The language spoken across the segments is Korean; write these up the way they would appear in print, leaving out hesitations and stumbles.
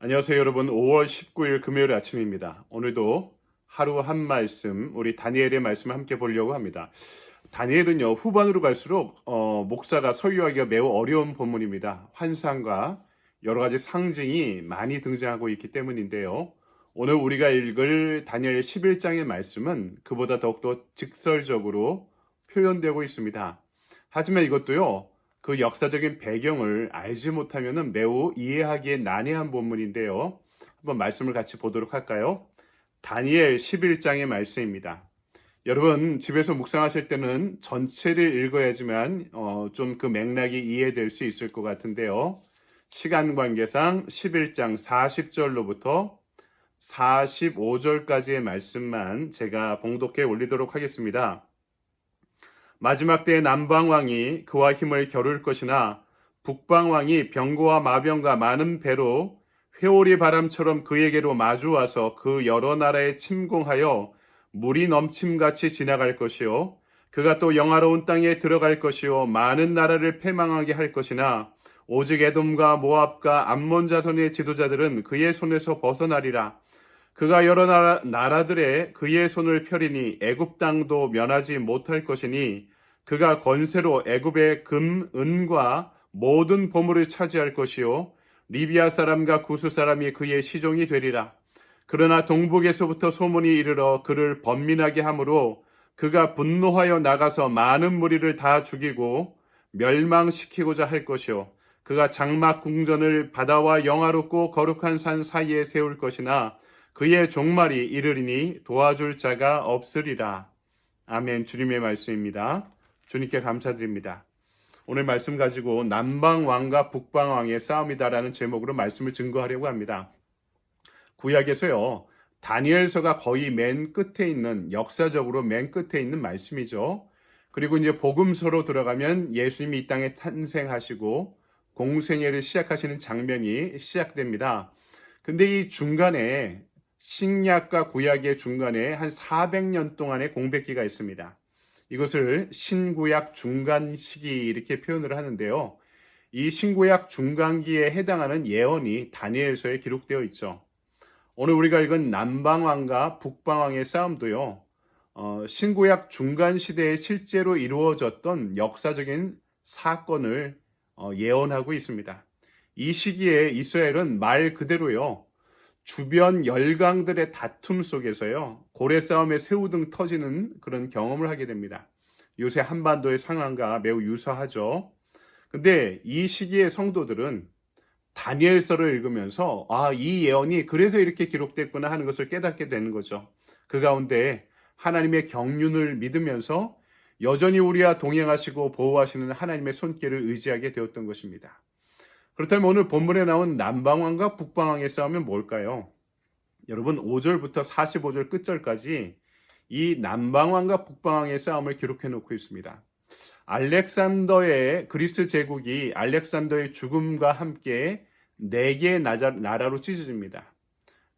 안녕하세요, 여러분. 5월 19일 금요일 아침입니다. 오늘도 하루 한 말씀, 우리 다니엘의 말씀을 함께 보려고 합니다. 다니엘은요, 후반으로 갈수록 목사가 설교하기가 매우 어려운 본문입니다. 환상과 여러 가지 상징이 많이 등장하고 있기 때문인데요. 오늘 우리가 읽을 다니엘 11장의 말씀은 그보다 더욱더 직설적으로 표현되고 있습니다. 하지만 이것도요, 그 역사적인 배경을 알지 못하면 매우 이해하기에 난해한 본문인데요. 한번 말씀을 같이 보도록 할까요? 다니엘 11장의 말씀입니다. 여러분, 집에서 묵상하실 때는 전체를 읽어야지만 좀 그 맥락이 이해될 수 있을 것 같은데요. 시간 관계상 11장 40절로부터 45절까지의 말씀만 제가 봉독해 올리도록 하겠습니다. 마지막 때에 남방왕이 그와 힘을 겨룰 것이나 북방왕이 병거와 마병과 많은 배로 회오리 바람처럼 그에게로 마주와서 그 여러 나라에 침공하여 물이 넘침같이 지나갈 것이요 그가 또 영화로운 땅에 들어갈 것이요 많은 나라를 패망하게 할 것이나 오직 에돔과 모압과 암몬 자손의 지도자들은 그의 손에서 벗어나리라. 그가 여러 나라들의 그의 손을 펴리니 애굽 땅도 면하지 못할 것이니 그가 권세로 애굽의 금, 은과 모든 보물을 차지할 것이요 리비아 사람과 구스 사람이 그의 시종이 되리라. 그러나 동북에서부터 소문이 이르러 그를 번민하게 하므로 그가 분노하여 나가서 많은 무리를 다 죽이고 멸망시키고자 할 것이요 그가 장막 궁전을 바다와 영화롭고 거룩한 산 사이에 세울 것이나 그의 종말이 이르리니 도와줄 자가 없으리라. 아멘. 주님의 말씀입니다. 주님께 감사드립니다. 오늘 말씀 가지고 남방왕과 북방왕의 싸움이다라는 제목으로 말씀을 증거하려고 합니다. 구약에서요, 다니엘서가 거의 맨 끝에 있는, 역사적으로 맨 끝에 있는 말씀이죠. 그리고 이제 복음서로 들어가면 예수님이 이 땅에 탄생하시고 공생애를 시작하시는 장면이 시작됩니다. 근데 이 중간에 신약과 구약의 중간에 한 400년 동안의 공백기가 있습니다. 이것을 신구약 중간 시기 이렇게 표현을 하는데요. 이 신구약 중간기에 해당하는 예언이 다니엘서에 기록되어 있죠. 오늘 우리가 읽은 남방왕과 북방왕의 싸움도요. 신구약 중간 시대에 실제로 이루어졌던 역사적인 사건을 예언하고 있습니다. 이 시기에 이스라엘은 말 그대로요. 주변 열강들의 다툼 속에서요. 고래 싸움에 새우등 터지는 그런 경험을 하게 됩니다. 요새 한반도의 상황과 매우 유사하죠. 근데 이 시기의 성도들은 다니엘서를 읽으면서 이 예언이 그래서 이렇게 기록됐구나 하는 것을 깨닫게 되는 거죠. 그 가운데 하나님의 경륜을 믿으면서 여전히 우리와 동행하시고 보호하시는 하나님의 손길을 의지하게 되었던 것입니다. 그렇다면 오늘 본문에 나온 남방왕과 북방왕의 싸움은 뭘까요? 여러분 5절부터 45절 끝절까지 이 남방왕과 북방왕의 싸움을 기록해 놓고 있습니다. 알렉산더의 그리스 제국이 알렉산더의 죽음과 함께 4개의 나라로 찢어집니다.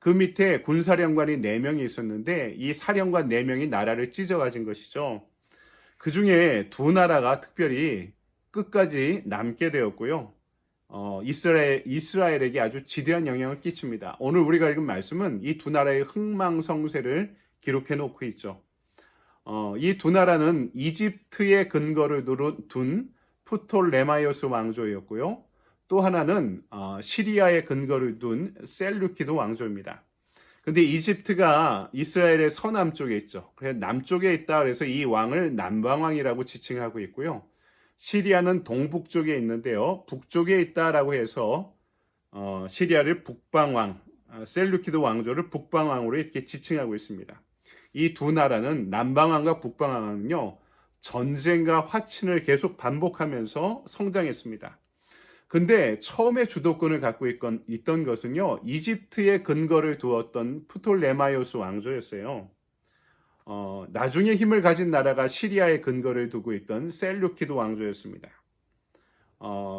그 밑에 군사령관이 4명이 있었는데 이 사령관 4명이 나라를 찢어 가진 것이죠. 그 중에 2나라가 특별히 끝까지 남게 되었고요. 이스라엘에게 아주 지대한 영향을 끼칩니다. 오늘 우리가 읽은 말씀은 이 2나라의 흥망성쇠를 기록해 놓고 있죠. 이 2나라는 이집트의 근거를 둔 프톨레마이오스 왕조였고요. 또 하나는 시리아의 근거를 둔 셀루키드 왕조입니다. 근데 이집트가 이스라엘의 서남쪽에 있죠. 그래서 남쪽에 있다 그래서 이 왕을 남방왕이라고 지칭하고 있고요. 시리아는 동북쪽에 있는데요. 북쪽에 있다라고 해서 시리아를 북방왕, 셀루키드 왕조를 북방왕으로 이렇게 지칭하고 있습니다. 이 2나라는 남방왕과 북방왕은요. 전쟁과 화친을 계속 반복하면서 성장했습니다. 근데 처음에 주도권을 갖고 있던 것은요. 이집트의 근거를 두었던 프톨레마이오스 왕조였어요. 나중에 힘을 가진 나라가 시리아의 근거를 두고 있던 셀루키드 왕조였습니다.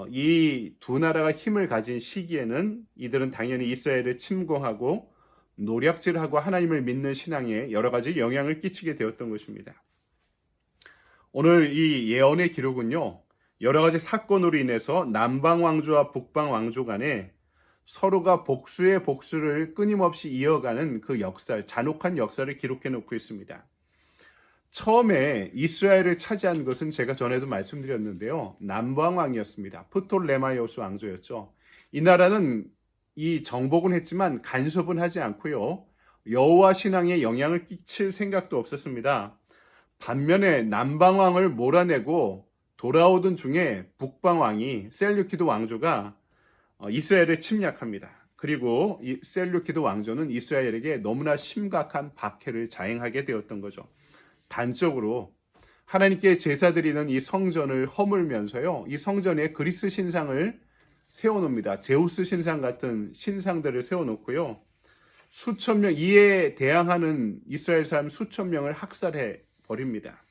이 2나라가 힘을 가진 시기에는 이들은 당연히 이스라엘을 침공하고 노략질하고 하나님을 믿는 신앙에 여러 가지 영향을 끼치게 되었던 것입니다. 오늘 이 예언의 기록은요. 여러 가지 사건으로 인해서 남방 왕조와 북방 왕조 간에 서로가 복수의 복수를 끊임없이 이어가는 그 역사, 잔혹한 역사를 기록해 놓고 있습니다. 처음에 이스라엘을 차지한 것은 제가 전에도 말씀드렸는데요. 남방왕이었습니다. 프톨레마이오스 왕조였죠. 이 나라는 이 정복은 했지만 간섭은 하지 않고요. 여호와 신앙에 영향을 끼칠 생각도 없었습니다. 반면에 남방왕을 몰아내고 돌아오던 중에 북방왕이 셀류키드 왕조가 이스라엘을 침략합니다. 그리고 이 셀류키드 왕조는 이스라엘에게 너무나 심각한 박해를 자행하게 되었던 거죠. 단적으로 하나님께 제사 드리는 이 성전을 허물면서요, 이 성전에 그리스 신상을 세워놓습니다. 제우스 신상 같은 신상들을 세워놓고요, 수천 명, 이에 대항하는 이스라엘 사람 수천 명을 학살해 버립니다.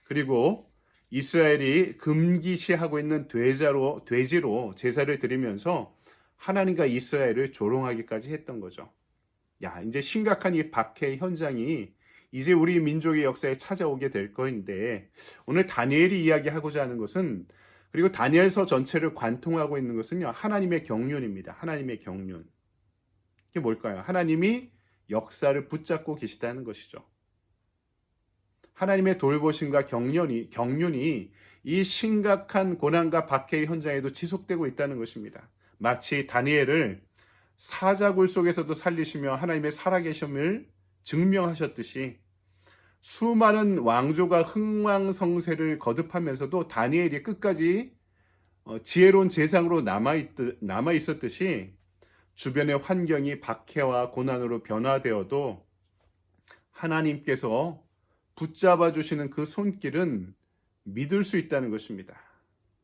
그리고 이스라엘이 금기시하고 있는 돼지로 제사를 드리면서 하나님과 이스라엘을 조롱하기까지 했던 거죠. 야, 이제 심각한 이 박해 현장이 이제 우리 민족의 역사에 찾아오게 될 거인데, 오늘 다니엘이 이야기하고자 하는 것은, 그리고 다니엘서 전체를 관통하고 있는 것은요, 하나님의 경륜입니다. 하나님의 경륜. 이게 뭘까요? 하나님이 역사를 붙잡고 계시다는 것이죠. 하나님의 돌보심과 경륜이 이 심각한 고난과 박해의 현장에도 지속되고 있다는 것입니다. 마치 다니엘을 사자굴 속에서도 살리시며 하나님의 살아계심을 증명하셨듯이, 수많은 왕조가 흥왕성쇠를 거듭하면서도 다니엘이 끝까지 지혜로운 재상으로 남아 있었듯이, 주변의 환경이 박해와 고난으로 변화되어도 하나님께서 붙잡아 주시는 그 손길은 믿을 수 있다는 것입니다.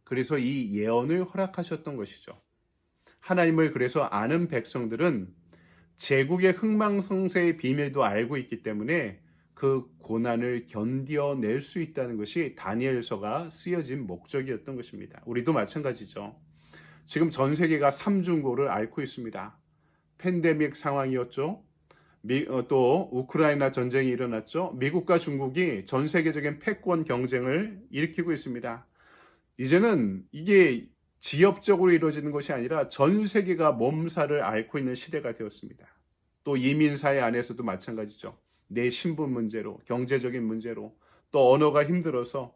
그래서 이 예언을 허락하셨던 것이죠. 하나님을 그래서 아는 백성들은 제국의 흥망성쇠의 비밀도 알고 있기 때문에 그 고난을 견뎌낼 수 있다는 것이 다니엘서가 쓰여진 목적이었던 것입니다. 우리도 마찬가지죠. 지금 전 세계가 삼중고를 앓고 있습니다. 팬데믹 상황이었죠. 또 우크라이나 전쟁이 일어났죠. 미국과 중국이 전 세계적인 패권 경쟁을 일으키고 있습니다. 이제는 이게 지역적으로 이루어지는 것이 아니라 전 세계가 몸살을 앓고 있는 시대가 되었습니다. 또 이민사회 안에서도 마찬가지죠. 내 신분 문제로, 경제적인 문제로, 또 언어가 힘들어서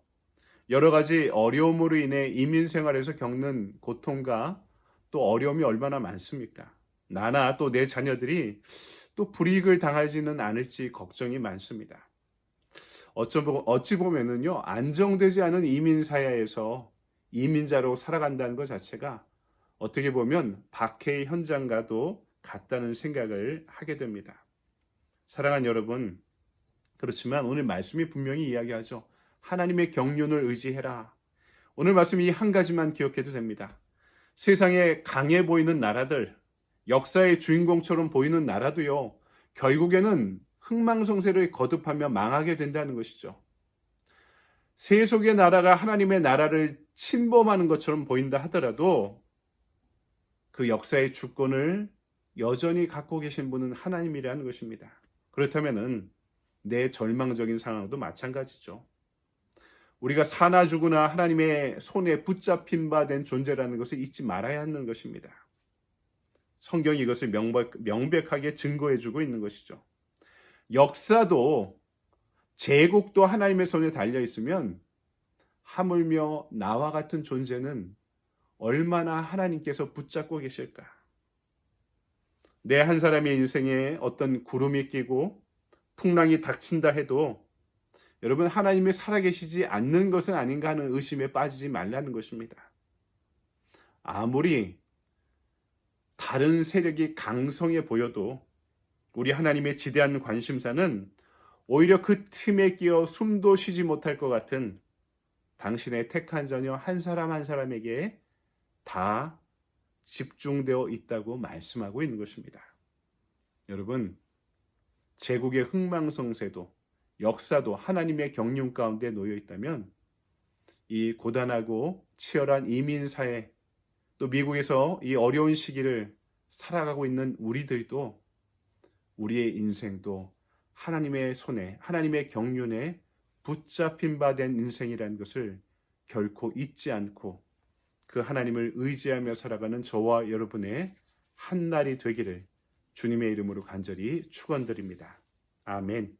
여러 가지 어려움으로 인해 이민 생활에서 겪는 고통과 또 어려움이 얼마나 많습니까? 나나 또 내 자녀들이 또 불이익을 당하지는 않을지 걱정이 많습니다. 어찌 보면은요, 안정되지 않은 이민 사회에서 이민자로 살아간다는 것 자체가 어떻게 보면 박해의 현장과도 같다는 생각을 하게 됩니다. 사랑하는 여러분, 그렇지만 오늘 말씀이 분명히 이야기하죠. 하나님의 경륜을 의지해라. 오늘 말씀 이 한 가지만 기억해도 됩니다. 세상에 강해 보이는 나라들, 역사의 주인공처럼 보이는 나라도요, 결국에는 흥망성쇠를 거듭하며 망하게 된다는 것이죠. 세속의 나라가 하나님의 나라를 침범하는 것처럼 보인다 하더라도 그 역사의 주권을 여전히 갖고 계신 분은 하나님이라는 것입니다. 그렇다면은 내 절망적인 상황도 마찬가지죠. 우리가 사나 죽으나 하나님의 손에 붙잡힌 바 된 존재라는 것을 잊지 말아야 하는 것입니다. 성경이 이것을 명백하게 증거해주고 있는 것이죠. 역사도 제국도 하나님의 손에 달려 있으면 하물며 나와 같은 존재는 얼마나 하나님께서 붙잡고 계실까? 내 한 사람의 인생에 어떤 구름이 끼고 풍랑이 닥친다 해도 여러분, 하나님이 살아계시지 않는 것은 아닌가 하는 의심에 빠지지 말라는 것입니다. 아무리 다른 세력이 강성해 보여도 우리 하나님의 지대한 관심사는 오히려 그 틈에 끼어 숨도 쉬지 못할 것 같은 당신의 택한 자녀 한 사람 한 사람에게 다 집중되어 있다고 말씀하고 있는 것입니다. 여러분, 제국의 흥망성쇠도 역사도 하나님의 경륜 가운데 놓여 있다면 이 고단하고 치열한 이민사회, 또 미국에서 이 어려운 시기를 살아가고 있는 우리들도, 우리의 인생도 하나님의 손에, 하나님의 경륜에 붙잡힌 바 된 인생이라는 것을 결코 잊지 않고 그 하나님을 의지하며 살아가는 저와 여러분의 한 날이 되기를 주님의 이름으로 간절히 축원드립니다. 아멘.